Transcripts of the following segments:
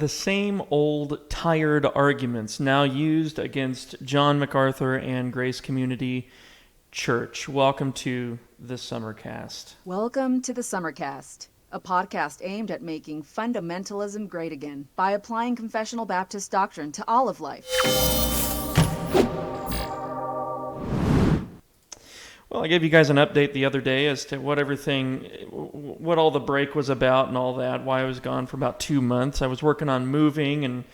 the same old tired arguments now used against John MacArthur and Grace Community Church. Welcome to the Summercast. Welcome to the Summercast, a podcast aimed at making fundamentalism great again by applying confessional Baptist doctrine to all of life. Well, I gave you guys an update the other day as to what all the break was about and all that, why I was gone for about 2 months. I was working on moving and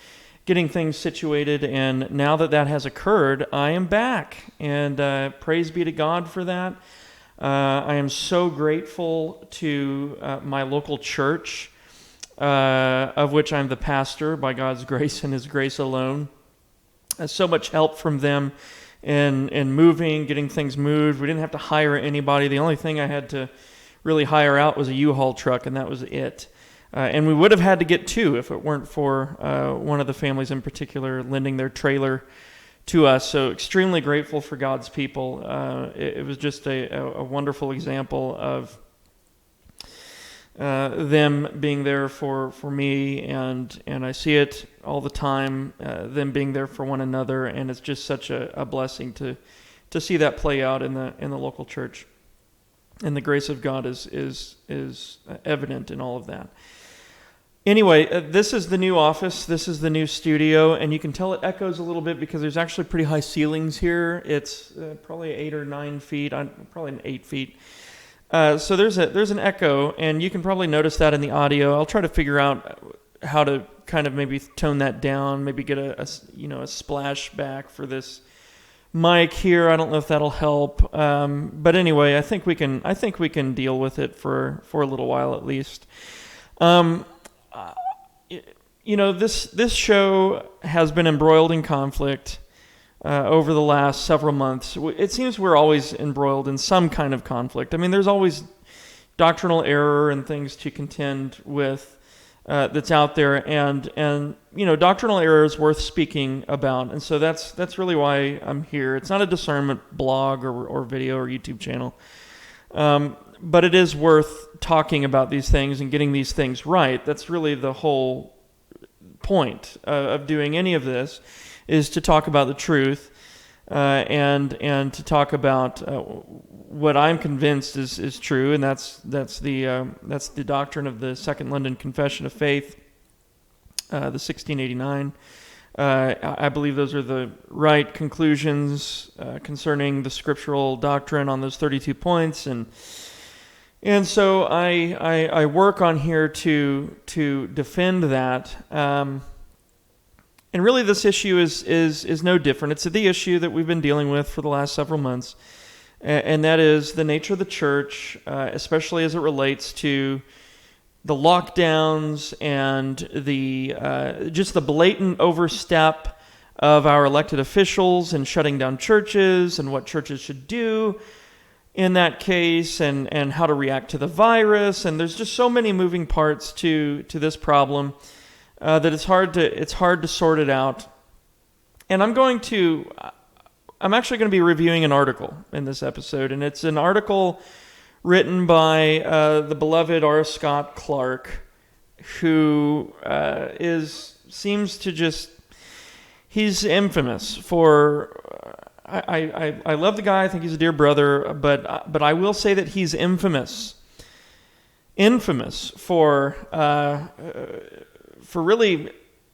getting things situated, and now that has occurred, I am back, and praise be to God for that. I am so grateful to my local church, of which I'm the pastor by God's grace and His grace alone. So much help from them in moving, getting things moved. We didn't have to hire anybody. The only thing I had to really hire out was a U-Haul truck, and that was it. And we would have had to get two if it weren't for one of the families in particular lending their trailer to us. So extremely grateful for God's people. It was just a wonderful example of them being there for me, and I see it all the time, them being there for one another, and it's just such a blessing to see that play out in the local church. And the grace of God is evident in all of that. Anyway, this is the new office. This is the new studio, and you can tell it echoes a little bit because there's actually pretty high ceilings here. It's probably 8 or 9 feet, probably 8 feet. So there's an echo, and you can probably notice that in the audio. I'll try to figure out how to kind of maybe tone that down, maybe get a splashback for this mic here. I don't know if that'll help, but anyway, I think we can deal with it for a little while at least. This show has been embroiled in conflict over the last several months. It seems we're always embroiled in some kind of conflict. I mean, there's always doctrinal error and things to contend with that's out there, and doctrinal error is worth speaking about, and so that's really why I'm here. It's not a discernment blog or video or YouTube channel, but it is worth talking about these things and getting these things right. That's really the whole point of doing any of this, is to talk about the truth and to talk about what I'm convinced is true, and that's the doctrine of the Second London Confession of Faith, the 1689. I believe those are the right conclusions concerning the scriptural doctrine on those 32 points, and so I work on here to defend that. And really, this issue is no different. It's the issue that we've been dealing with for the last several months, and that is the nature of the church, especially as it relates to the lockdowns and just the blatant overstep of our elected officials and shutting down churches and what churches should do in that case, and how to react to the virus. And there's just so many moving parts to this problem that it's hard to sort it out. And I'm actually going to be reviewing an article in this episode, and it's an article written by the beloved R. Scott Clark, who he's infamous for. I love the guy. I think he's a dear brother, but I will say that he's infamous for really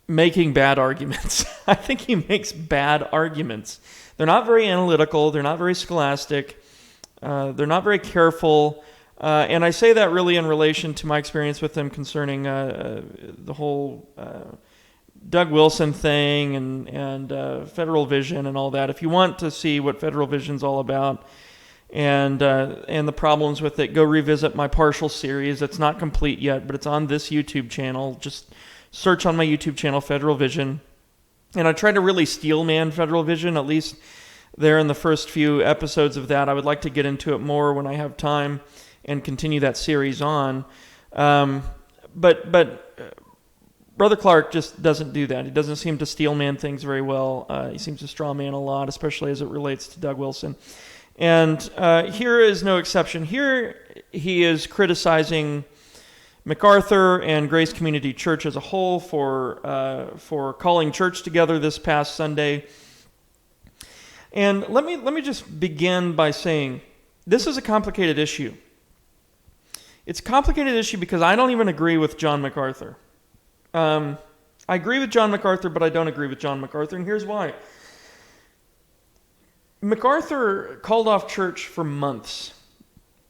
making bad arguments. I think he makes bad arguments. They're not very analytical. They're not very scholastic. They're not very careful. And I say that really in relation to my experience with them concerning the whole Doug Wilson thing and Federal Vision and all that. If you want to see what Federal Vision's all about and the problems with it, go revisit my partial series. It's not complete yet, but it's on this YouTube channel. Just search on my YouTube channel, Federal Vision. And I tried to really steelman Federal Vision, at least there in the first few episodes of that. I would like to get into it more when I have time and continue that series on. But Brother Clark just doesn't do that. He doesn't seem to steelman things very well. He seems to strawman a lot, especially as it relates to Doug Wilson. And here is no exception. Here he is criticizing MacArthur and Grace Community Church as a whole for calling church together this past Sunday. And let me just begin by saying this is a complicated issue. It's a complicated issue because I don't even agree with John MacArthur. I agree with John MacArthur, but I don't agree with John MacArthur, and here's why. MacArthur called off church for months,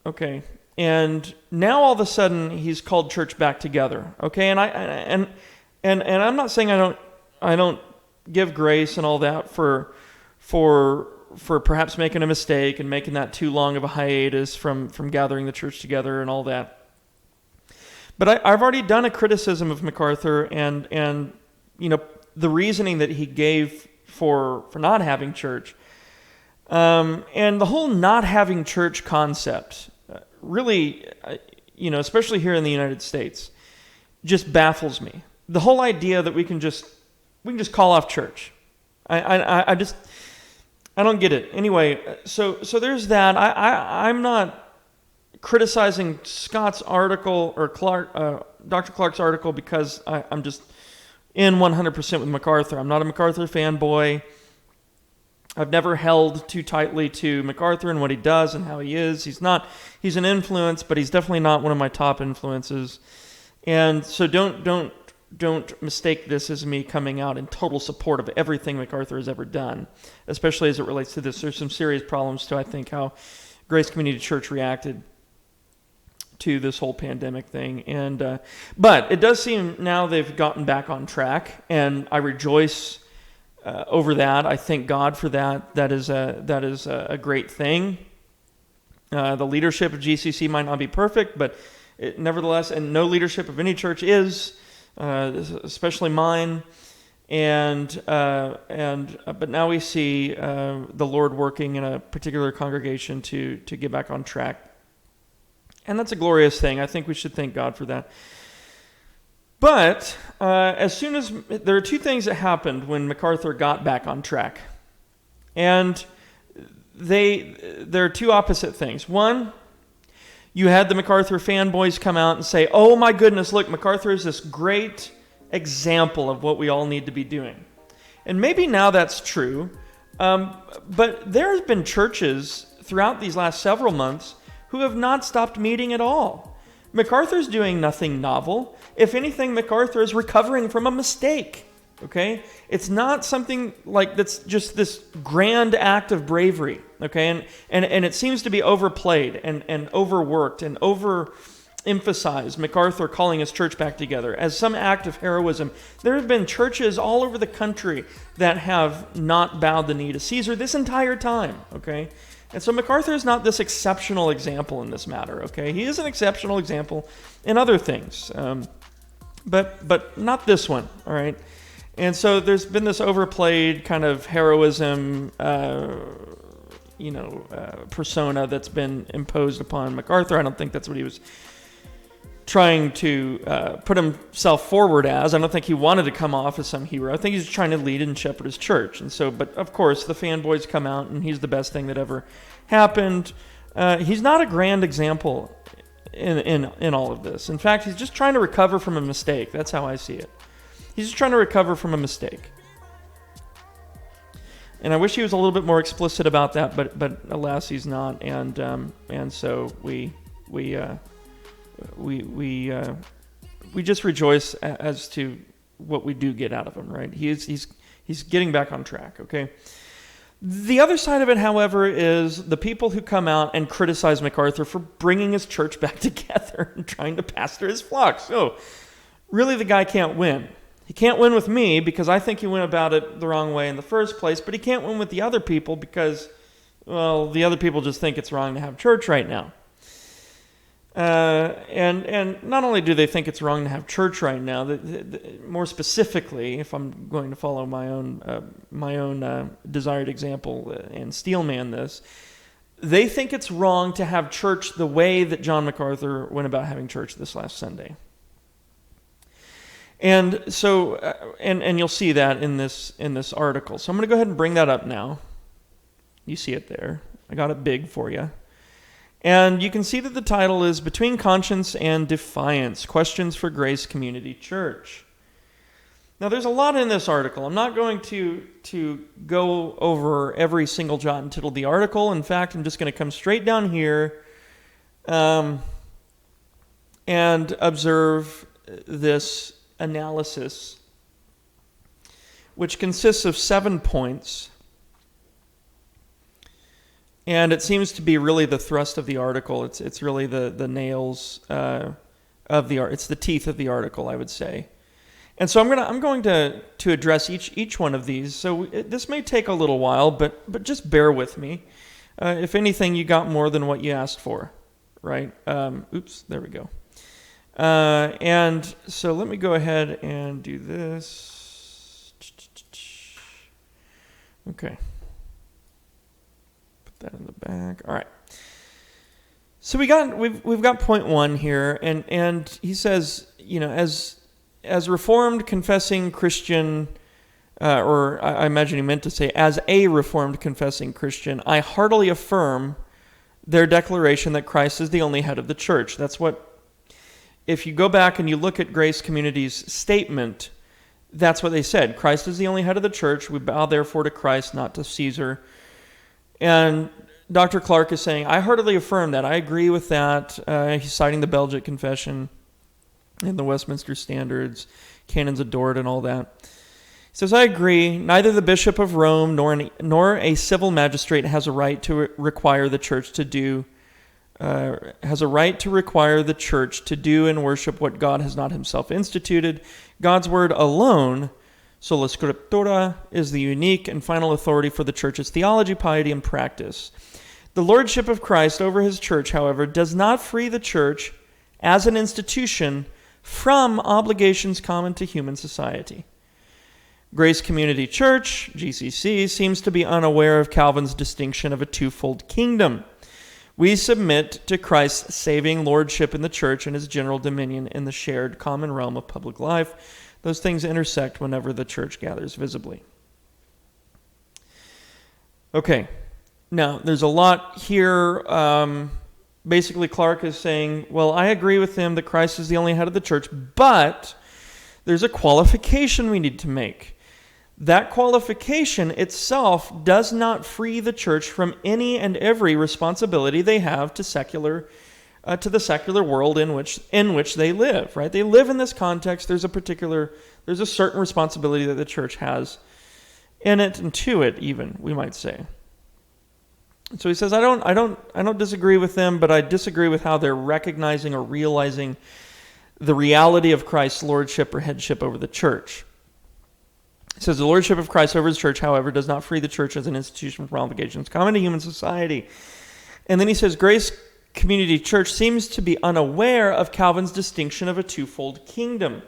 okay, and now all of a sudden he's called church back together, okay, and I'm not saying I don't give grace and all that for perhaps making a mistake and making that too long of a hiatus from gathering the church together and all that. But I've already done a criticism of MacArthur and the reasoning that he gave for not having church. And the whole not having church concept really, especially here in the United States, just baffles me. The whole idea that we can just call off church. I don't get it. Anyway, so there's that. I'm not criticizing Scott's article or Dr. Clark's article because I'm just in 100% with MacArthur. I'm not a MacArthur fanboy. I've never held too tightly to MacArthur and what he does and how he is. He's an influence, but he's definitely not one of my top influences. And so don't mistake this as me coming out in total support of everything MacArthur has ever done, especially as it relates to this. There's some serious problems to, I think, how Grace Community Church reacted to this whole pandemic thing. But it does seem now they've gotten back on track, and I rejoice over that. I thank God for that. That is a great thing. The leadership of GCC might not be perfect, but nevertheless, and no leadership of any church is, especially mine. But now we see the Lord working in a particular congregation to get back on track. And that's a glorious thing. I think we should thank God for that. But as soon as there are two things that happened when MacArthur got back on track, and there are two opposite things. One, you had the MacArthur fanboys come out and say, "Oh my goodness, look, MacArthur is this great example of what we all need to be doing." And maybe now that's true, but there have been churches throughout these last several months who have not stopped meeting at all. MacArthur's doing nothing novel. If anything, MacArthur is recovering from a mistake, okay? It's not something like that's just this grand act of bravery, okay? And it seems to be overplayed and overworked and overemphasized, MacArthur calling his church back together as some act of heroism. There have been churches all over the country that have not bowed the knee to Caesar this entire time, okay? And so MacArthur is not this exceptional example in this matter, okay? He is an exceptional example in other things, but not this one, all right? And so there's been this overplayed kind of heroism, persona that's been imposed upon MacArthur. I don't think that's what he was trying to put himself forward as. I don't think he wanted to come off as some hero. I think he's trying to lead and shepherd his church. And so, but of course, the fanboys come out, and he's the best thing that ever happened. He's not a grand example in all of this. In fact, he's just trying to recover from a mistake. That's how I see it. He's just trying to recover from a mistake. And I wish he was a little bit more explicit about that, but alas, he's not. And so we just rejoice as to what we do get out of him, right? He's getting back on track, okay? The other side of it, however, is the people who come out and criticize MacArthur for bringing his church back together and trying to pastor his flock. So, really, the guy can't win. He can't win with me because I think he went about it the wrong way in the first place, but he can't win with the other people because, well, the other people just think it's wrong to have church right now. And not only do they think it's wrong to have church right now, more specifically, if I'm going to follow my own desired example and steelman this, they think it's wrong to have church the way that John MacArthur went about having church this last Sunday. And so, and you'll see that in this article. So I'm going to go ahead and bring that up now. You see it there. I got it big for you. And you can see that the title is Between Conscience and Defiance, Questions for Grace Community Church. Now, there's a lot in this article. I'm not going to go over every single jot and tittle of the article. In fact, I'm just going to come straight down here and observe this analysis, which consists of 7 points. And it seems to be really the thrust of the article. It's really the nails of the art. It's the teeth of the article, I would say. And so I'm going to address each one of these. So this may take a little while, but just bear with me. If anything, you got more than what you asked for, right? Oops, there we go. And so let me go ahead and do this. Okay. That in the back. All right. So we've got point 1 here, and he says, as Reformed confessing Christian, or I imagine he meant to say, as a Reformed confessing Christian, I heartily affirm their declaration that Christ is the only head of the church. That's what, if you go back and you look at Grace Community's statement, that's what they said. Christ is the only head of the church. We bow therefore to Christ, not to Caesar. And Dr. Clark is saying, I heartily affirm that. I agree with that. He's citing the Belgic Confession and the Westminster Standards, canons of Dort and all that. He says, I agree. Neither the Bishop of Rome nor a civil magistrate has a right to require the church to do and worship what God has not himself instituted. God's word alone, sola scriptura, is the unique and final authority for the church's theology, piety, and practice. The lordship of Christ over his church, however, does not free the church as an institution from obligations common to human society. Grace Community Church, GCC, seems to be unaware of Calvin's distinction of a twofold kingdom. We submit to Christ's saving lordship in the church and his general dominion in the shared common realm of public life. Those things intersect whenever the church gathers visibly. Okay, now there's a lot here. Basically, Clark is saying, well, I agree with him that Christ is the only head of the church, but there's a qualification we need to make. That qualification itself does not free the church from any and every responsibility they have to the secular world in which they live. Right? They live in this context. There's a certain responsibility that the church has in it and to it, even we might say. So he says, I don't disagree with them, but I disagree with how they're recognizing or realizing the reality of Christ's lordship or headship over the church. He says, the lordship of Christ over his church, however, does not free the church as an institution from obligations common to human society. And then he says, Grace Community Church seems to be unaware of Calvin's distinction of a twofold kingdom.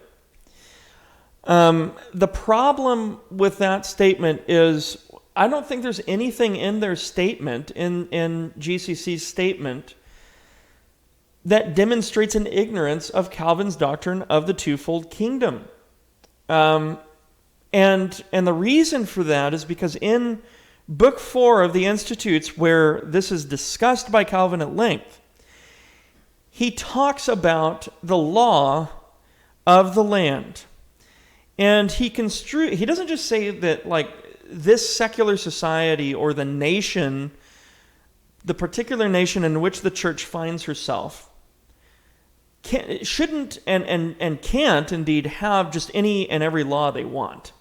The problem with that statement is, I don't think there's anything in their statement, in GCC's statement, that demonstrates an ignorance of Calvin's doctrine of the twofold kingdom. And the reason for that is because in Book 4 of the Institutes, where this is discussed by Calvin at length, he talks about the law of the land. And he doesn't just say that, like, this secular society or the nation, the particular nation in which the church finds herself, shouldn't and can't indeed have just any and every law they want.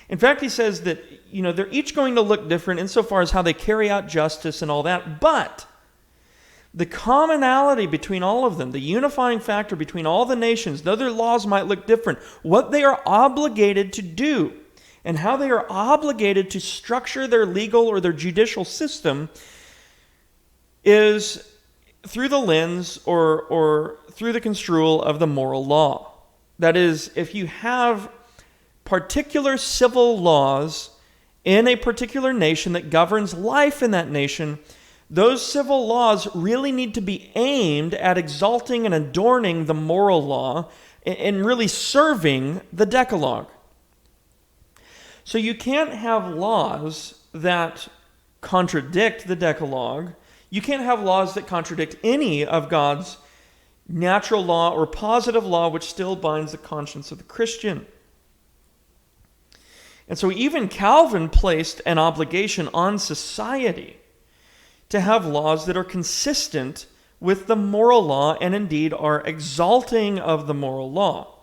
In fact, he says that, they're each going to look different insofar as how they carry out justice and all that, but the commonality between all of them, the unifying factor between all the nations, though their laws might look different, what they are obligated to do and how they are obligated to structure their legal or their judicial system is through the lens or through the construal of the moral law. That is, if you have particular civil laws in a particular nation that governs life in that nation, those civil laws really need to be aimed at exalting and adorning the moral law and really serving the Decalogue. So you can't have laws that contradict the Decalogue. You can't have laws that contradict any of God's natural law or positive law, which still binds the conscience of the Christian. And so even Calvin placed an obligation on society to have laws that are consistent with the moral law and indeed are exalting of the moral law.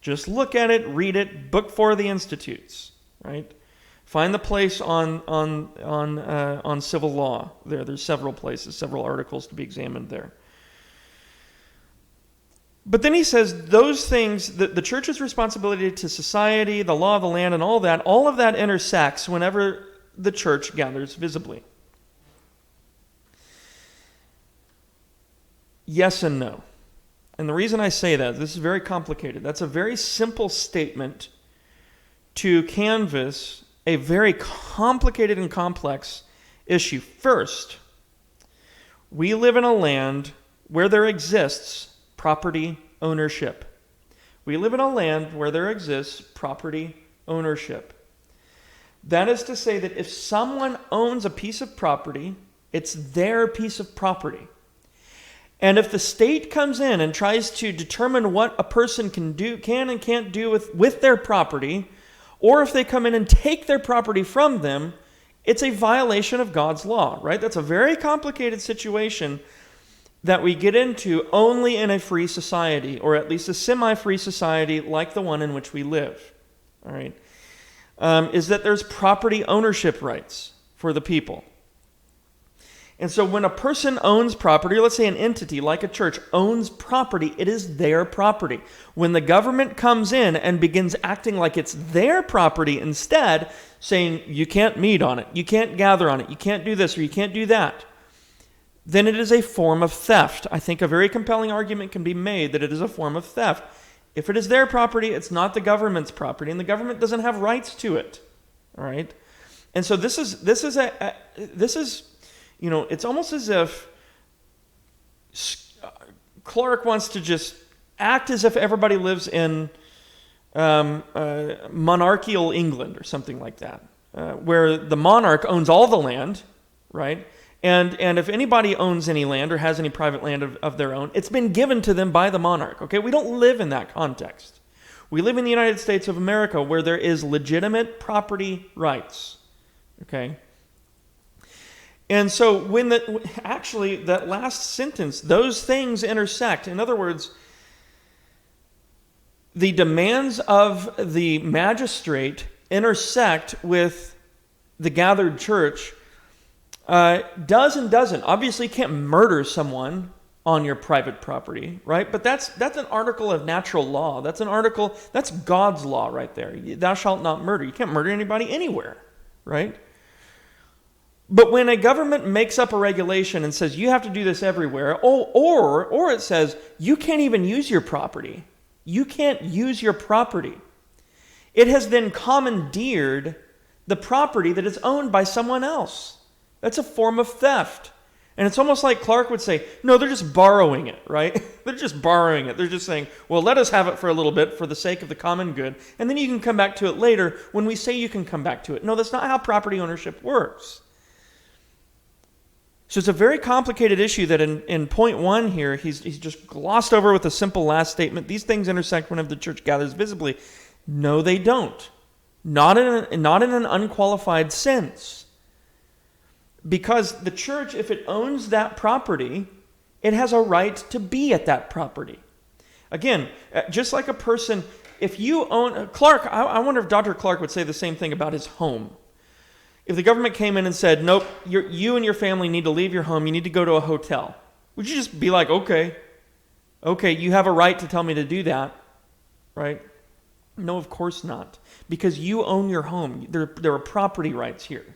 Just look at it, read it, Book 4 of the Institutes, right? Find the place on civil law. There's several places, several articles to be examined there. But then he says those things, the church's responsibility to society, the law of the land, and all of that intersects whenever the church gathers visibly. Yes and no. And the reason I say that, this is very complicated. That's a very simple statement to canvass a very complicated and complex issue. First, we live in a land where there exists property ownership. We live in a land where there exists property ownership. That is to say that if someone owns a piece of property, it's their piece of property. And if the state comes in and tries to determine what a person can and can't do with their property, or if they come in and take their property from them, it's a violation of God's law, right? That's a very complicated situation that we get into only in a free society, or at least a semi-free society like the one in which we live, all right? Is that there's property ownership rights for the people. And so when a person owns property, or let's say an entity like a church owns property, it is their property. When the government comes in and begins acting like it's their property instead, saying you can't meet on it, you can't gather on it, you can't do this or you can't do that, then it is a form of theft. I think a very compelling argument can be made that it is a form of theft. If it is their property, it's not the government's property, and the government doesn't have rights to it. All right? And so this is it's almost as if Clark wants to just act as if everybody lives in monarchical England or something like that, where the monarch owns all the land, right? And if anybody owns any land or has any private land of their own, it's been given to them by the monarch, okay? We don't live in that context. We live in the United States of America where there is legitimate property rights, okay? And so actually that last sentence, those things intersect. In other words, the demands of the magistrate intersect with the gathered church. Does and doesn't. Obviously, you can't murder someone on your private property, right? But that's an article of natural law. That's God's law right there. Thou shalt not murder. You can't murder anybody anywhere, right? But when a government makes up a regulation and says you have to do this everywhere, or it says you can't even use your property. You can't use your property. It has then commandeered the property that is owned by someone else. That's a form of theft. And it's almost like Clark would say, no, they're just borrowing it, right? They're just borrowing it. They're just saying, well, let us have it for a little bit for the sake of the common good, and then you can come back to it later when we say you can come back to it. No, that's not how property ownership works. So it's a very complicated issue that in point 1 here, he's just glossed over with a simple last statement. These things intersect whenever the church gathers visibly. No, they don't. Not in an unqualified sense. Because the church, if it owns that property, it has a right to be at that property. Again, just like a person, if you own... Clark, I wonder if Dr. Clark would say the same thing about his home. If the government came in and said, nope, you and your family need to leave your home, you need to go to a hotel, would you just be like, okay, you have a right to tell me to do that, right? No, of course not. Because you own your home. There are property rights here.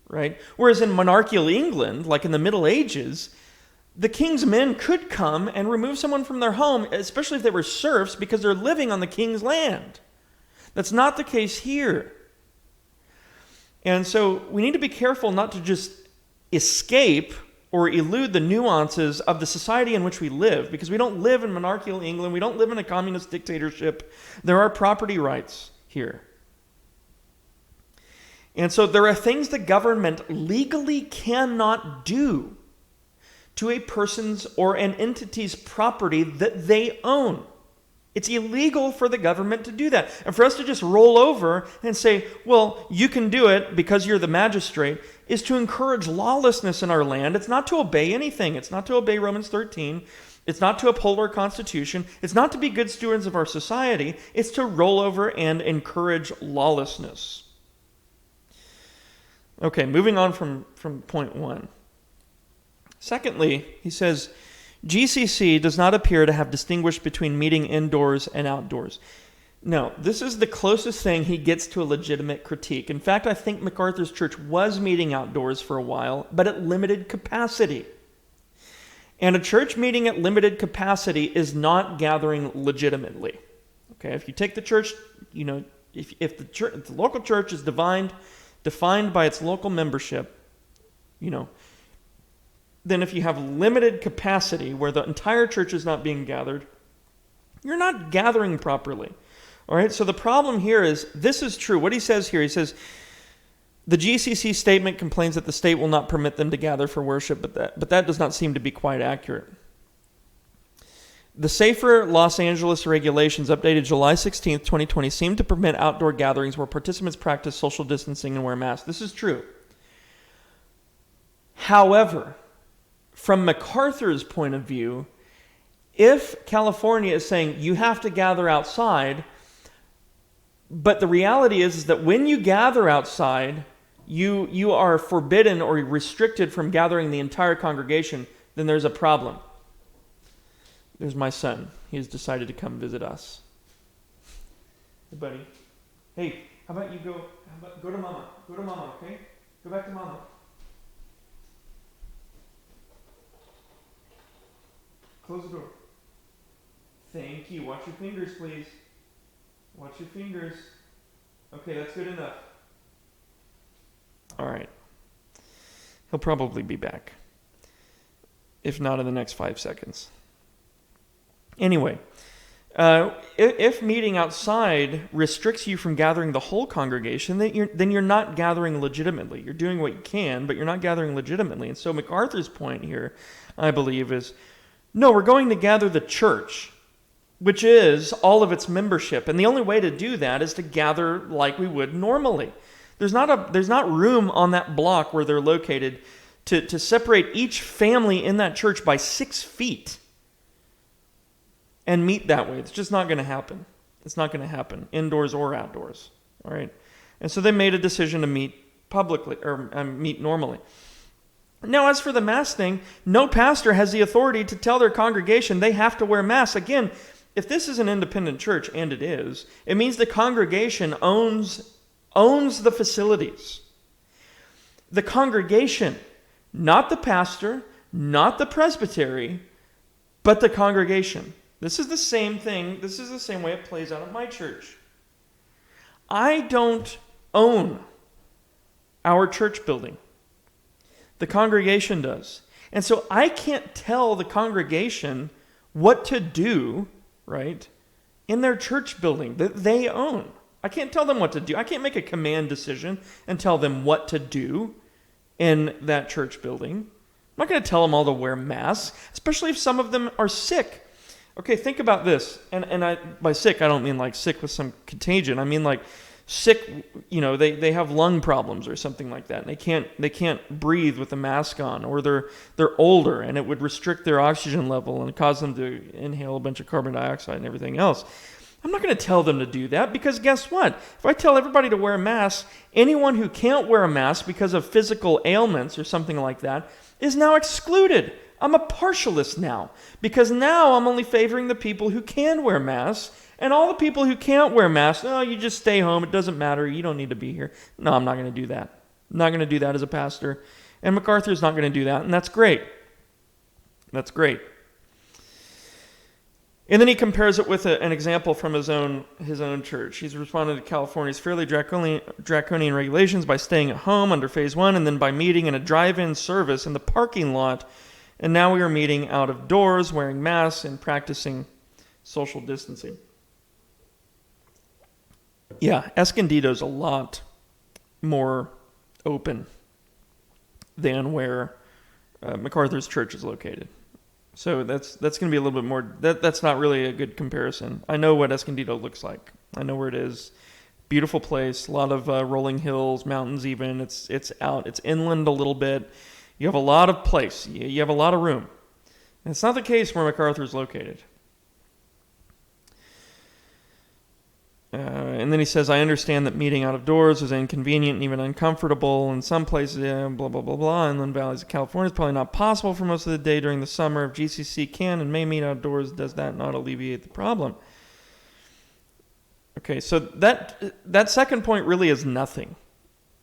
Right? Whereas in monarchical England, like in the Middle Ages, the king's men could come and remove someone from their home, especially if they were serfs, because they're living on the king's land. That's not the case here. And so we need to be careful not to just escape or elude the nuances of the society in which we live, because we don't live in monarchical England, we don't live in a communist dictatorship. There are property rights here. And so there are things the government legally cannot do to a person's or an entity's property that they own. It's illegal for the government to do that. And for us to just roll over and say, well, you can do it because you're the magistrate, is to encourage lawlessness in our land. It's not to obey anything. It's not to obey Romans 13. It's not to uphold our Constitution. It's not to be good stewards of our society. It's to roll over and encourage lawlessness. Okay, moving on from point 1. Secondly, he says, GCC does not appear to have distinguished between meeting indoors and outdoors. No, this is the closest thing he gets to a legitimate critique. In fact, I think MacArthur's church was meeting outdoors for a while, but at limited capacity. And a church meeting at limited capacity is not gathering legitimately. Okay, if you take the church, if the local church is defined by its local membership, then if you have limited capacity where the entire church is not being gathered, you're not gathering properly. All right, so the problem here is, this is true. What he says here, he says, the GCC statement complains that the state will not permit them to gather for worship, but that does not seem to be quite accurate. The Safer Los Angeles regulations, updated July 16th, 2020, seem to permit outdoor gatherings where participants practice social distancing and wear masks. This is true. However, from MacArthur's point of view, if California is saying you have to gather outside, but the reality is that when you gather outside, you are forbidden or restricted from gathering the entire congregation, then there's a problem. There's my son. He's decided to come visit us. Hey, buddy. Hey, how about you go to Mama? Go to Mama, okay? Go back to Mama. Close the door. Thank you. Watch your fingers, please. Watch your fingers. Okay, that's good enough. All right. He'll probably be back. If not in the next 5 seconds. Anyway, if meeting outside restricts you from gathering the whole congregation, then you're not gathering legitimately. You're doing what you can, but you're not gathering legitimately. And so MacArthur's point here, I believe, is, no, we're going to gather the church, which is all of its membership. And the only way to do that is to gather like we would normally. There's not room on that block where they're located to separate each family in that church by 6 feet and meet that way. It's just not going to happen. It's not going to happen, indoors or outdoors. All right? And so they made a decision to meet publicly, or meet normally. Now, as for the mask thing, no pastor has the authority to tell their congregation they have to wear masks. Again, if this is an independent church, and it is, it means the congregation owns the facilities. The congregation, not the pastor, not the presbytery, but the congregation. This is the same thing. This is the same way it plays out at my church. I don't own our church building. The congregation does. And so I can't tell the congregation what to do, right, in their church building that they own. I can't tell them what to do. I can't make a command decision and tell them what to do in that church building. I'm not going to tell them all to wear masks, especially if some of them are sick. Okay, think about this. And by sick, I don't mean like sick with some contagion. I mean like sick, they have lung problems or something like that. And they can't breathe with a mask on, or they're older and it would restrict their oxygen level and cause them to inhale a bunch of carbon dioxide and everything else. I'm not going to tell them to do that, because guess what? If I tell everybody to wear a mask, anyone who can't wear a mask because of physical ailments or something like that is now excluded. I'm a partialist now, because now I'm only favoring the people who can wear masks, and all the people who can't wear masks, you just stay home, it doesn't matter, you don't need to be here. No, I'm not going to do that. I'm not going to do that as a pastor, and MacArthur's not going to do that, and that's great. That's great. And then he compares it with an example from his own church. He's responded to California's fairly draconian regulations by staying at home under phase 1, and then by meeting in a drive-in service in the parking lot. And now we are meeting out of doors, wearing masks, and practicing social distancing. Yeah, Escondido's a lot more open than where MacArthur's church is located. So that's going to be a little bit more. That's not really a good comparison. I know what Escondido looks like. I know where it is. Beautiful place, a lot of rolling hills, mountains. Even it's inland a little bit. You have a lot of place. You have a lot of room. And it's not the case where MacArthur is located. And then he says, I understand that meeting out of doors is inconvenient and even uncomfortable. In some places, blah, blah, blah, blah. Inland valleys of California is probably not possible for most of the day during the summer. If GCC can and may meet outdoors, does that not alleviate the problem? Okay, so that second point really is nothing.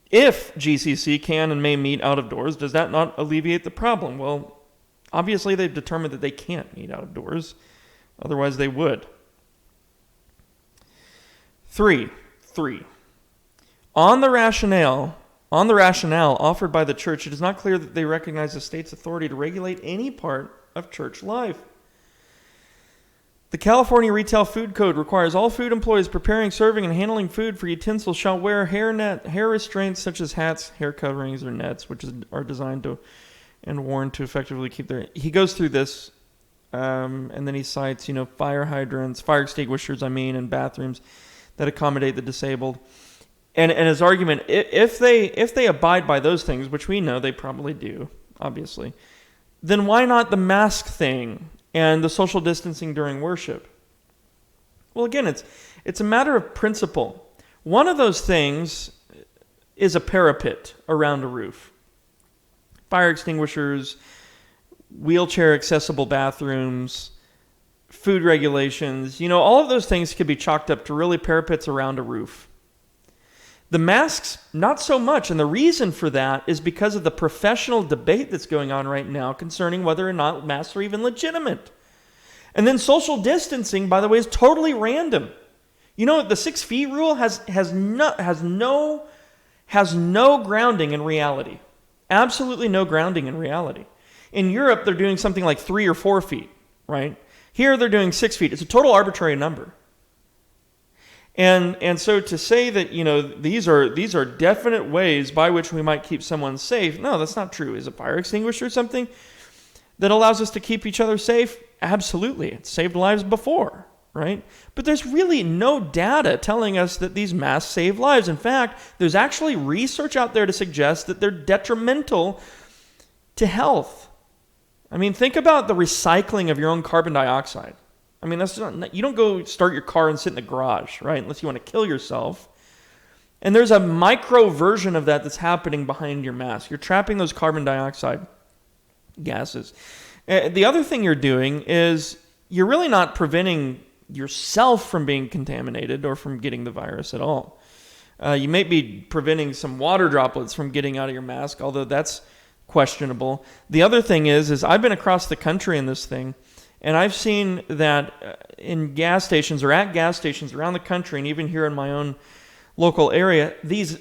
If GCC can and may meet out of doors, does that not alleviate the problem? Well, obviously they've determined that they can't meet out of doors. Otherwise they would. Three. On the rationale offered by the church, it is not clear that they recognize the state's authority to regulate any part of church life. The California Retail Food Code requires all food employees preparing, serving, and handling food for utensils shall wear hair restraints such as hats, hair coverings, or nets, which are designed to and worn to effectively keep their... He goes through this, and then he cites, fire hydrants, fire extinguishers, and bathrooms that accommodate the disabled. And his argument, if they abide by those things, which we know they probably do, obviously, then why not the mask thing and the social distancing during worship? Well, again, it's a matter of principle. One of those things is a parapet around a roof. Fire extinguishers, wheelchair accessible bathrooms, food regulations, all of those things could be chalked up to really parapets around a roof. The masks, not so much, and the reason for that is because of the professional debate that's going on right now concerning whether or not masks are even legitimate. And then social distancing, by the way, is totally random. The 6 feet rule has no grounding in reality. Absolutely no grounding in reality. In Europe, they're doing something like 3 or 4 feet, right? Here they're doing 6 feet. It's a total arbitrary number. And so to say that, these are definite ways by which we might keep someone safe, no, that's not true. Is a fire extinguisher something that allows us to keep each other safe? Absolutely. It's saved lives before, right? But there's really no data telling us that these masks save lives. In fact, there's actually research out there to suggest that they're detrimental to health. Think about the recycling of your own carbon dioxide. That's not, you don't go start your car and sit in the garage, right? Unless you want to kill yourself. And there's a micro version of that that's happening behind your mask. You're trapping those carbon dioxide gases. The other thing you're doing is you're really not preventing yourself from being contaminated or from getting the virus at all. You may be preventing some water droplets from getting out of your mask, although that's questionable. The other thing is I've been across the country in this thing, and I've seen that in gas stations or at gas stations around the country, and even here in my own local area, these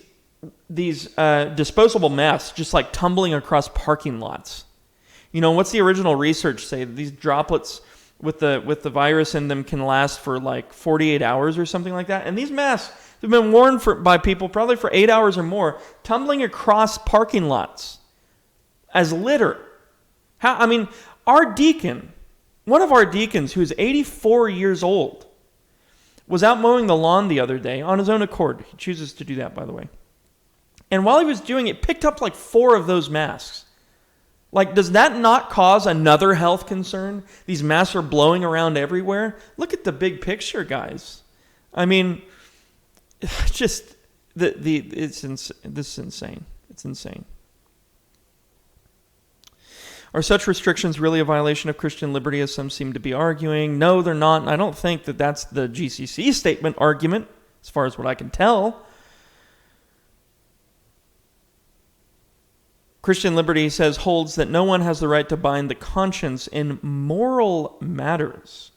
disposable masks just like tumbling across parking lots. What's the original research say? These droplets with the virus in them can last for like 48 hours or something like that. And these masks have been worn by people probably for 8 hours or more, tumbling across parking lots as litter. Our deacon, one of our deacons who's 84 years old, was out mowing the lawn the other day on his own accord. He chooses to do that, by the way. And while he was doing it, picked up like 4 of those masks. Does that not cause another health concern? These masks are blowing around everywhere. Look at the big picture, guys. Just this is insane. It's insane. Are such restrictions really a violation of Christian liberty, as some seem to be arguing? No, they're not. And I don't think that that's the GCC statement argument, as far as what I can tell. Christian liberty, he says, holds that no one has the right to bind the conscience in moral matters.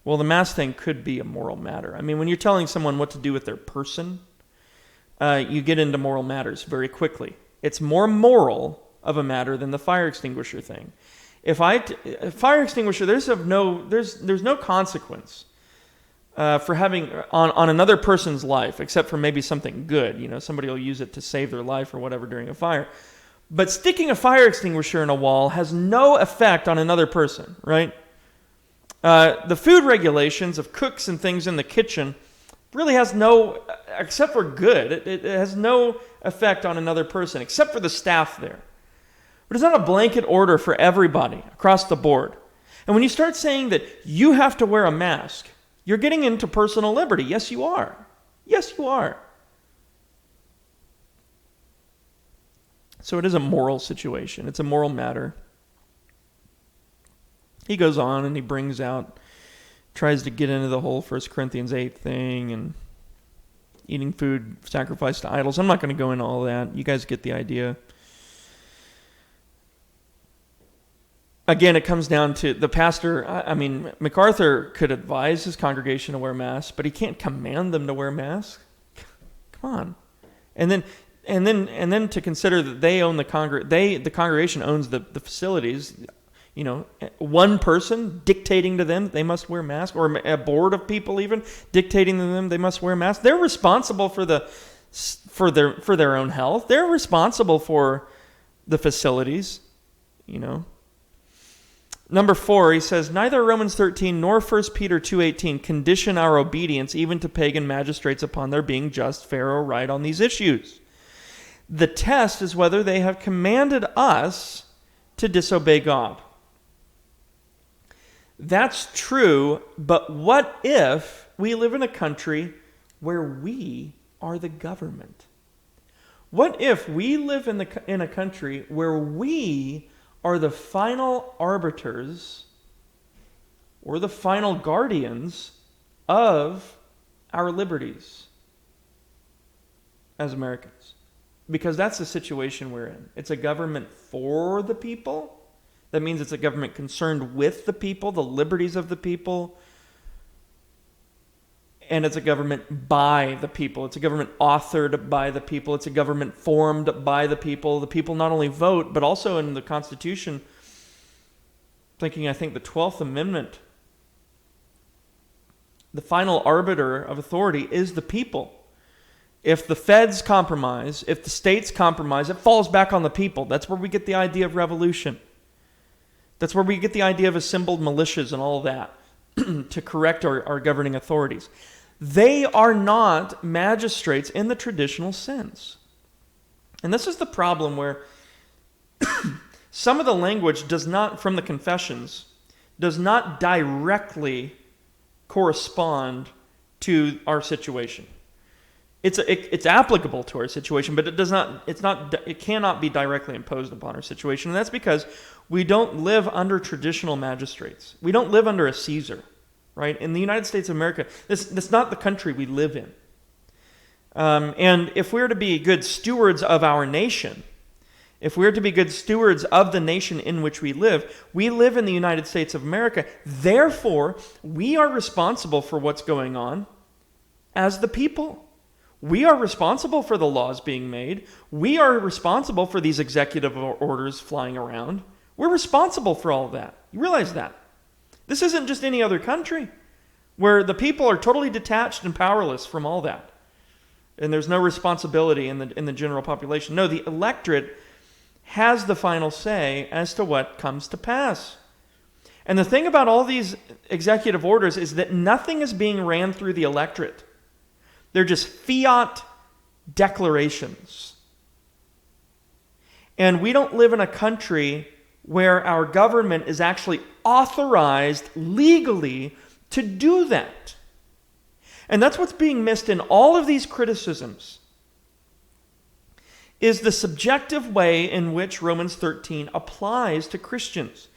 Well, the mask thing could be a moral matter. When you're telling someone what to do with their person, you get into moral matters very quickly. It's more moral of a matter than the fire extinguisher thing. Fire extinguisher, there's no consequence for having on another person's life, except for maybe something good. Somebody will use it to save their life or whatever during a fire. But sticking a fire extinguisher in a wall has no effect on another person, right? The food regulations of cooks and things in the kitchen really has no, except for good, it has no effect on another person, except for the staff there. But it's not a blanket order for everybody across the board. And when you start saying that you have to wear a mask, you're getting into personal liberty. Yes, you are. Yes, you are. So it is a moral situation. It's a moral matter. He goes on and he brings out, tries to get into the whole 1 Corinthians 8 thing and eating food sacrificed to idols. I'm not going to go into all that. You guys get the idea. Again, it comes down to the pastor. I mean, MacArthur could advise his congregation to wear masks, but he can't command them to wear masks. Come on. And then to consider that they own the congregation owns the facilities. You know, one person dictating to them that they must wear masks, or a board of people even dictating to them they must wear masks. They're responsible for their own health. They're responsible for the facilities, you know. Number 4, he says, neither Romans 13 nor 1 Peter 2:18 condition our obedience even to pagan magistrates upon their being just, fair, or right on these issues. The test is whether they have commanded us to disobey God. That's true, but what if we live in a country where we are the government? What if we live in a country where we are the final arbiters or the final guardians of our liberties as Americans? Because that's the situation we're in. It's a government for the people. That means it's a government concerned with the people, the liberties of the people. And it's a government by the people. It's a government authored by the people. It's a government formed by the people. The people not only vote, but also in the Constitution, I think the 12th Amendment, the final arbiter of authority is the people. If the feds compromise, if the states compromise, it falls back on the people. That's where we get the idea of revolution. That's where we get the idea of assembled militias and all of that to correct our governing authorities. They are not magistrates in the traditional sense. And this is the problem where some of the language from the confessions does not directly correspond to our situation. It's applicable to our situation, but it cannot be directly imposed upon our situation. And that's because we don't live under traditional magistrates. We don't live under a Caesar, right? In the United States of America, that's not the country we live in. And if we're to be good stewards of our nation, if we're to be good stewards of the nation in which we live in the United States of America. Therefore, we are responsible for what's going on as the people. We are responsible for the laws being made. We are responsible for these executive orders flying around. We're responsible for all of that. You realize that? This isn't just any other country where the people are totally detached and powerless from all that. And there's no responsibility in the general population. No, the electorate has the final say as to what comes to pass. And the thing about all these executive orders is that nothing is being ran through the electorate. They're just fiat declarations. And we don't live in a country where our government is actually authorized legally to do that. And that's what's being missed in all of these criticisms, is the subjective way in which Romans 13 applies to Christians.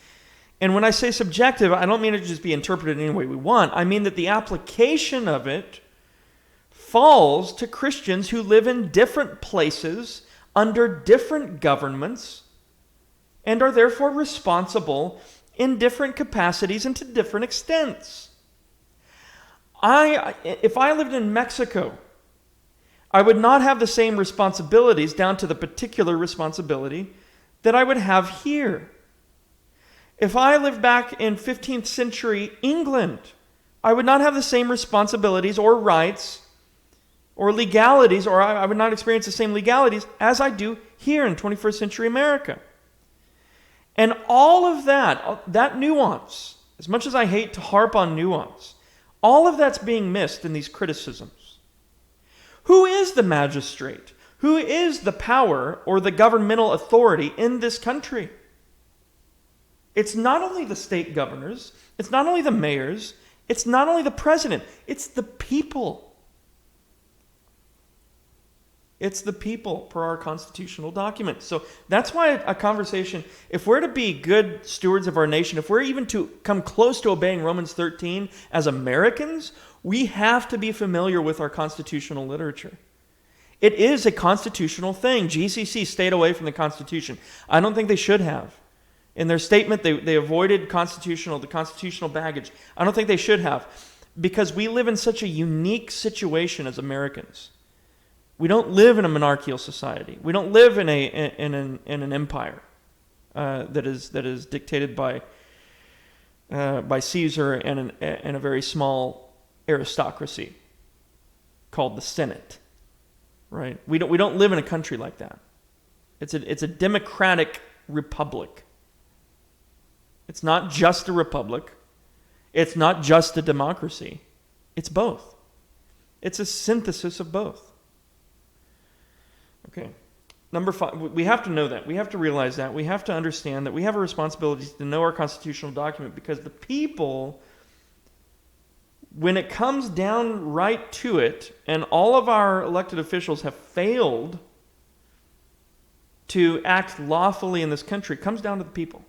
And when I say subjective, I don't mean it to just be interpreted any way we want. I mean that the application of it falls to Christians who live in different places under different governments and are therefore responsible in different capacities and to different extents. If I lived in Mexico, I would not have the same responsibilities down to the particular responsibility that I would have here. If I lived back in 15th century England, I would not have the same responsibilities or rights or legalities, or I would not experience the same legalities as I do here in 21st century America. And all of that nuance, as much as I hate to harp on nuance, all of that's being missed in these criticisms. Who is the magistrate? Who is the power or the governmental authority in this country? It's not only the state governors, it's not only the mayors, it's not only the president, it's the people. It's the people per our constitutional document. So that's why a conversation, if we're to be good stewards of our nation, if we're even to come close to obeying Romans 13 as Americans, we have to be familiar with our constitutional literature. It is a constitutional thing. GCC stayed away from the Constitution. I don't think they should have. In their statement, they avoided the constitutional baggage. I don't think they should have, because we live in such a unique situation as Americans. We don't live in a monarchical society. We don't live in an empire that is dictated by Caesar and a very small aristocracy called the Senate. Right? We don't live in a country like that. It's a democratic republic. It's not just a republic. It's not just a democracy. It's both. It's a synthesis of both. Okay. Number 5, we have to know that. We have to realize that. We have to understand that we have a responsibility to know our constitutional document, because the people, when it comes down right to it, and all of our elected officials have failed to act lawfully in this country, it comes down to the people.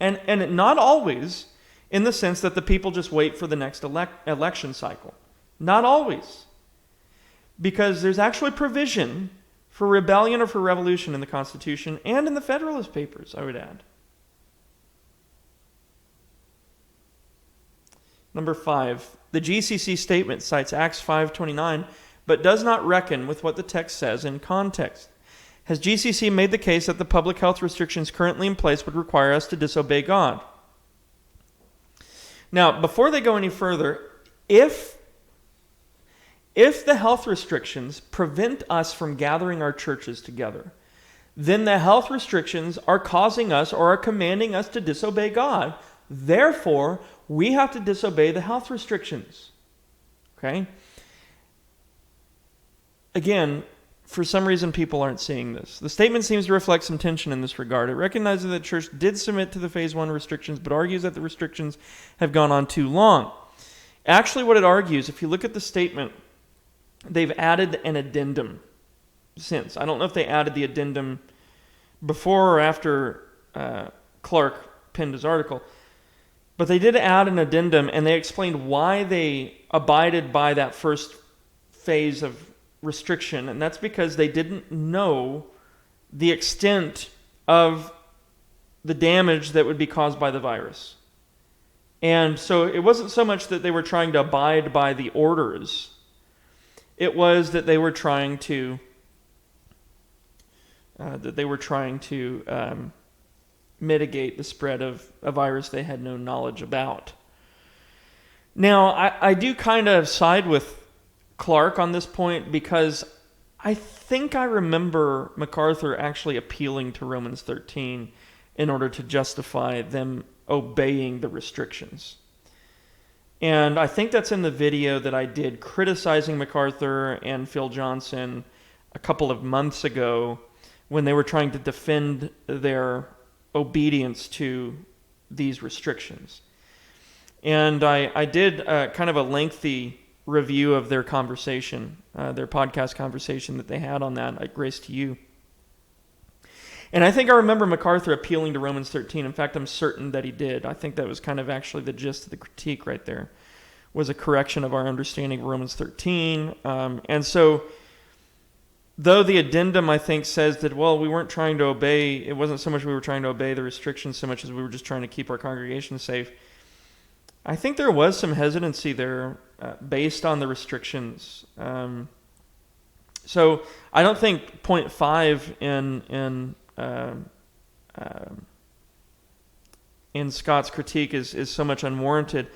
And not always in the sense that the people just wait for the next election cycle. Not always. Because there's actually provision for rebellion or for revolution in the Constitution and in the Federalist Papers, I would add. Number 5, the GCC statement cites Acts 5:29, but does not reckon with what the text says in context. Has GCC made the case that the public health restrictions currently in place would require us to disobey God? Now, before they go any further, if the health restrictions prevent us from gathering our churches together, then the health restrictions are causing us or are commanding us to disobey God. Therefore, we have to disobey the health restrictions. Okay? Again, for some reason, people aren't seeing this. The statement seems to reflect some tension in this regard. It recognizes that the church did submit to the Phase 1 restrictions, but argues that the restrictions have gone on too long. Actually, what it argues, if you look at the statement, they've added an addendum since. I don't know if they added the addendum before or after Clark penned his article, but they did add an addendum, and they explained why they abided by that first phase of restriction, and that's because they didn't know the extent of the damage that would be caused by the virus. And so it wasn't so much that they were trying to abide by the orders. It was that they were trying to mitigate the spread of a virus they had no knowledge about. Now, I do kind of side with Clark on this point, because I think I remember MacArthur actually appealing to Romans 13 in order to justify them obeying the restrictions. And I think that's in the video that I did criticizing MacArthur and Phil Johnson a couple of months ago when they were trying to defend their obedience to these restrictions. And I did kind of a lengthy review of their conversation, their podcast conversation that they had on that at Grace to You. And I think I remember MacArthur appealing to Romans 13. In fact, I'm certain that he did. I think that was kind of actually the gist of the critique right there, was a correction of our understanding of Romans 13. And so, though the addendum, I think, says that, well, we weren't trying to obey, it wasn't so much we were trying to obey the restrictions so much as we were just trying to keep our congregation safe, I think there was some hesitancy there based on the restrictions. So I don't think point 5 in Scott's critique is so much unwarranted.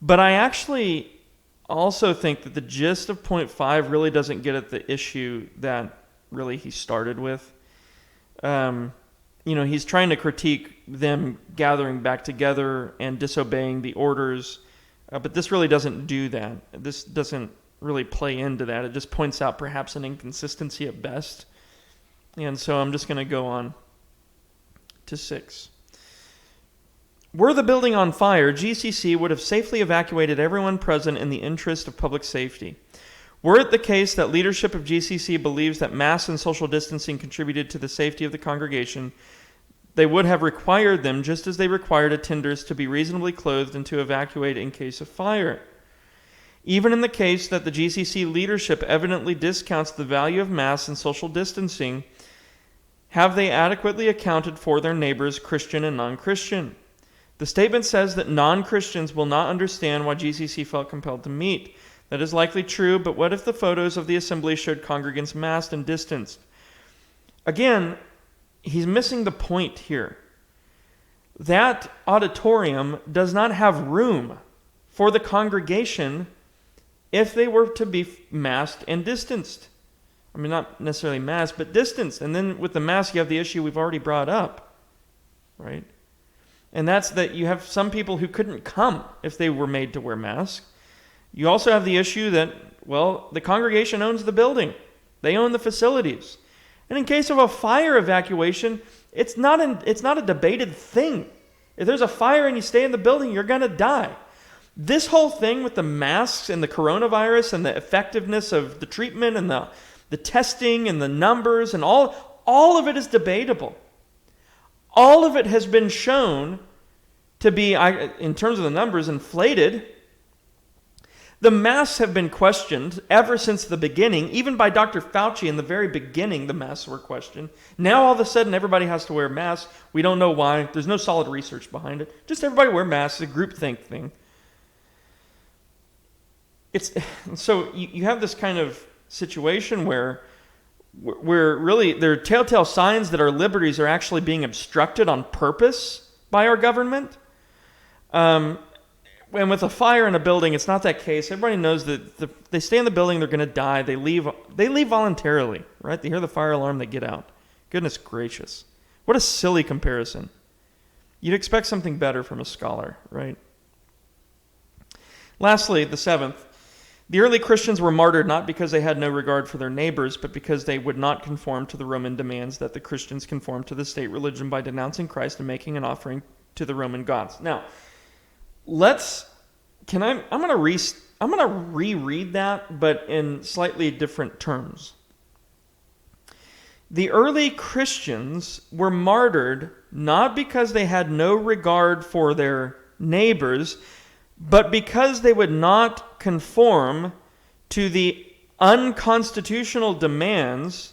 But I actually also think that the gist of point 5 really doesn't get at the issue that really he started with. He's trying to critique them gathering back together and disobeying the orders, but this really doesn't do that. This doesn't really play into that. It just points out perhaps an inconsistency at best. And so I'm just going to go on to 6. Were the building on fire, GCC would have safely evacuated everyone present in the interest of public safety. Were it the case that leadership of GCC believes that mass and social distancing contributed to the safety of the congregation, they would have required them, just as they required attenders, to be reasonably clothed and to evacuate in case of fire. Even in the case that the GCC leadership evidently discounts the value of mass and social distancing, have they adequately accounted for their neighbors, Christian and non-Christian? The statement says that non-Christians will not understand why GCC felt compelled to meet. That is likely true, but what if the photos of the assembly showed congregants massed and distanced? Again, he's missing the point here. That auditorium does not have room for the congregation if they were to be masked and distanced. I mean, not necessarily masked, but distanced. And then with the mask, you have the issue we've already brought up, right? And that's that you have some people who couldn't come if they were made to wear masks. You also have the issue that, well, the congregation owns the building. They own the facilities. And in case of a fire evacuation, it's not a debated thing. If there's a fire and you stay in the building, you're going to die. This whole thing with the masks and the coronavirus and the effectiveness of the treatment and the testing and the numbers and all of it is debatable. All of it has been shown to be, in terms of the numbers, inflated. The masks have been questioned ever since the beginning. Even by Dr. Fauci in the very beginning, the masks were questioned. Now all of a sudden everybody has to wear masks. We don't know why. There's no solid research behind it. Just everybody wear masks. It's a groupthink thing. So you have this kind of situation where really there are telltale signs that our liberties are actually being obstructed on purpose by our government. And with a fire in a building, it's not that case. Everybody knows that they stay in the building, they're going to die. They leave voluntarily, right? They hear the fire alarm, they get out. Goodness gracious. What a silly comparison. You'd expect something better from a scholar, right? Lastly, the 7th. The early Christians were martyred not because they had no regard for their neighbors, but because they would not conform to the Roman demands that the Christians conform to the state religion by denouncing Christ and making an offering to the Roman gods. Now, I'm going to reread that, but in slightly different terms. The early Christians were martyred not because they had no regard for their neighbors, but because they would not conform to the unconstitutional demands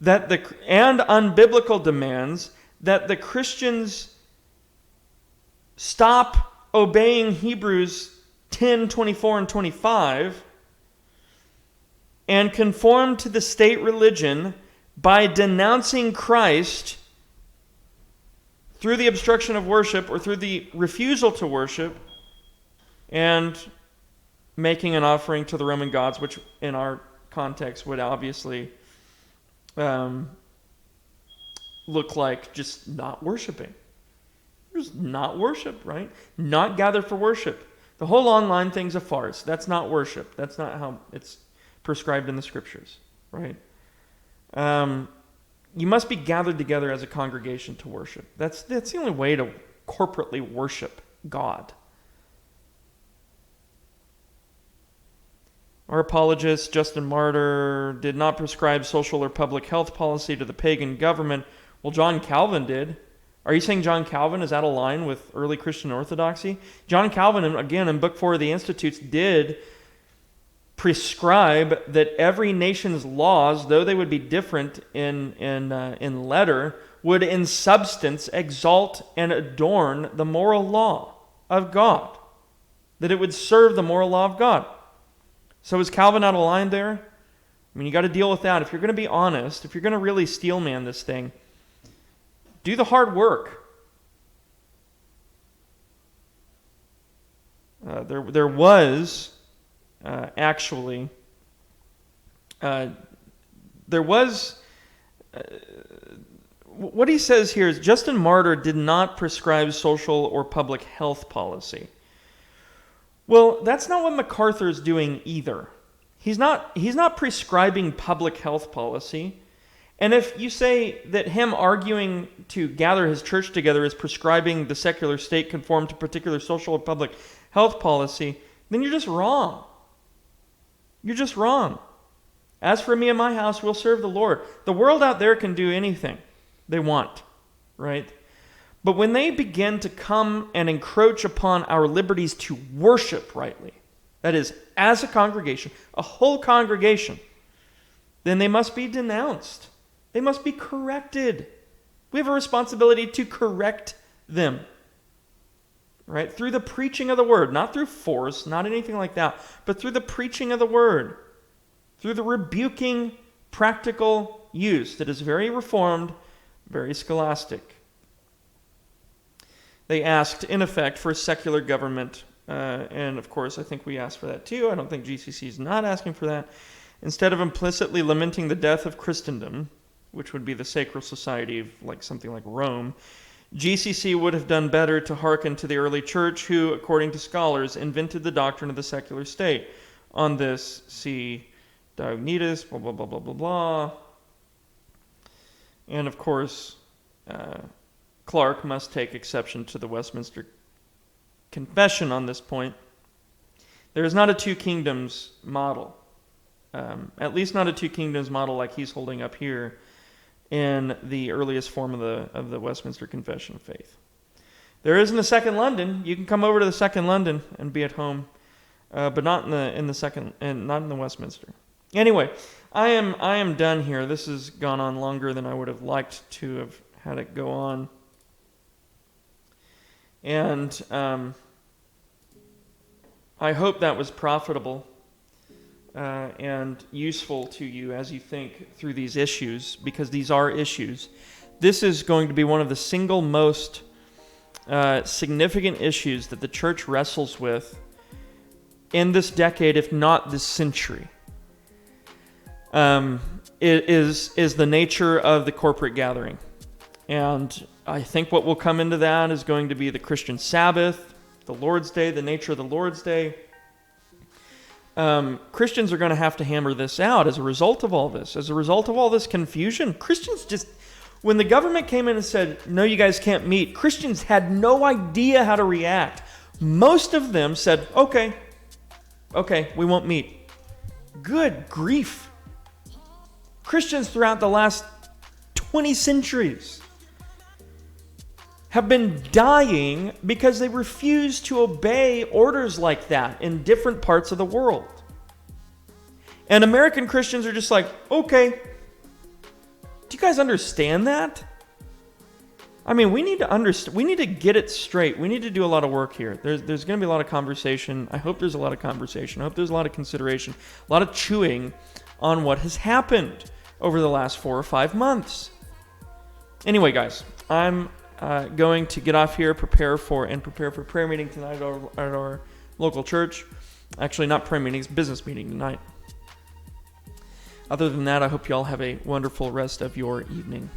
and unbiblical demands that the Christians stop obeying Hebrews 10:24 and 25 and conform to the state religion by denouncing Christ through the obstruction of worship or through the refusal to worship and making an offering to the Roman gods, which in our context would obviously look like just not worshiping. Just not worship, right? Not gather for worship. The whole online thing's a farce. That's not worship. That's not how it's prescribed in the scriptures, right? You must be gathered together as a congregation to worship. That's the only way to corporately worship God. Our apologist, Justin Martyr, did not prescribe social or public health policy to the pagan government. Well, John Calvin did. Are you saying John Calvin is out of line with early Christian orthodoxy? John Calvin, again, in Book 4 of the Institutes, did prescribe that every nation's laws, though they would be different in letter, would in substance exalt and adorn the moral law of God. That it would serve the moral law of God. So is Calvin out of line there? I mean, you got to deal with that. If you're going to be honest, if you're going to really steelman this thing, do the hard work. There was actually what he says here is Justin Martyr did not prescribe social or public health policy. Well, that's not what MacArthur is doing either. He's not prescribing public health policy. And if you say that him arguing to gather his church together is prescribing the secular state conform to particular social or public health policy, then you're just wrong. You're just wrong. As for me and my house, we'll serve the Lord. The world out there can do anything they want, right? But when they begin to come and encroach upon our liberties to worship rightly, that is, as a congregation, a whole congregation, then they must be denounced. They must be corrected. We have a responsibility to correct them, right? Through the preaching of the word, not through force, not anything like that, but through the preaching of the word, through the rebuking, practical use that is very reformed, very scholastic. They asked, in effect, for a secular government, and of course, I think we asked for that too. I don't think GCC is not asking for that. Instead of implicitly lamenting the death of Christendom, which would be the sacred society of something like Rome, GCC would have done better to hearken to the early church who, according to scholars, invented the doctrine of the secular state. On this, see Diognetus, blah, blah, blah, blah, blah, blah. And of course, Clark must take exception to the Westminster Confession on this point. There is not a two kingdoms model, at least not a two kingdoms model like he's holding up here in the earliest form of the Westminster Confession of Faith. There isn't a second London. You can come over to the second London and be at home, but not in the second, and not in the Westminster. Anyway, I am done here. This has gone on longer than I would have liked to have had it go on. And I hope that was profitable and useful to you as you think through these issues, because these are issues. This is going to be one of the single most significant issues that the church wrestles with in this decade, if not this century. It is the nature of the corporate gathering. And I think what will come into that is going to be the Christian Sabbath, the Lord's Day, the nature of the Lord's Day. Christians are going to have to hammer this out as a result of all this. As a result of all this confusion, Christians just, when the government came in and said, no, you guys can't meet, Christians had no idea how to react. Most of them said, okay, we won't meet. Good grief. Christians throughout the last 20 centuries have been dying because they refuse to obey orders like that in different parts of the world. And American Christians are just like, okay. Do you guys understand that? I mean, we need to understand. We need to get it straight. We need to do a lot of work here. There's going to be a lot of conversation. I hope there's a lot of conversation. I hope there's a lot of consideration, a lot of chewing on what has happened over the last 4 or 5 months. Anyway, guys, I'm going to get off here, prepare for prayer meeting tonight at our local church. Actually, not prayer meeting, it's business meeting tonight. Other than that, I hope you all have a wonderful rest of your evening.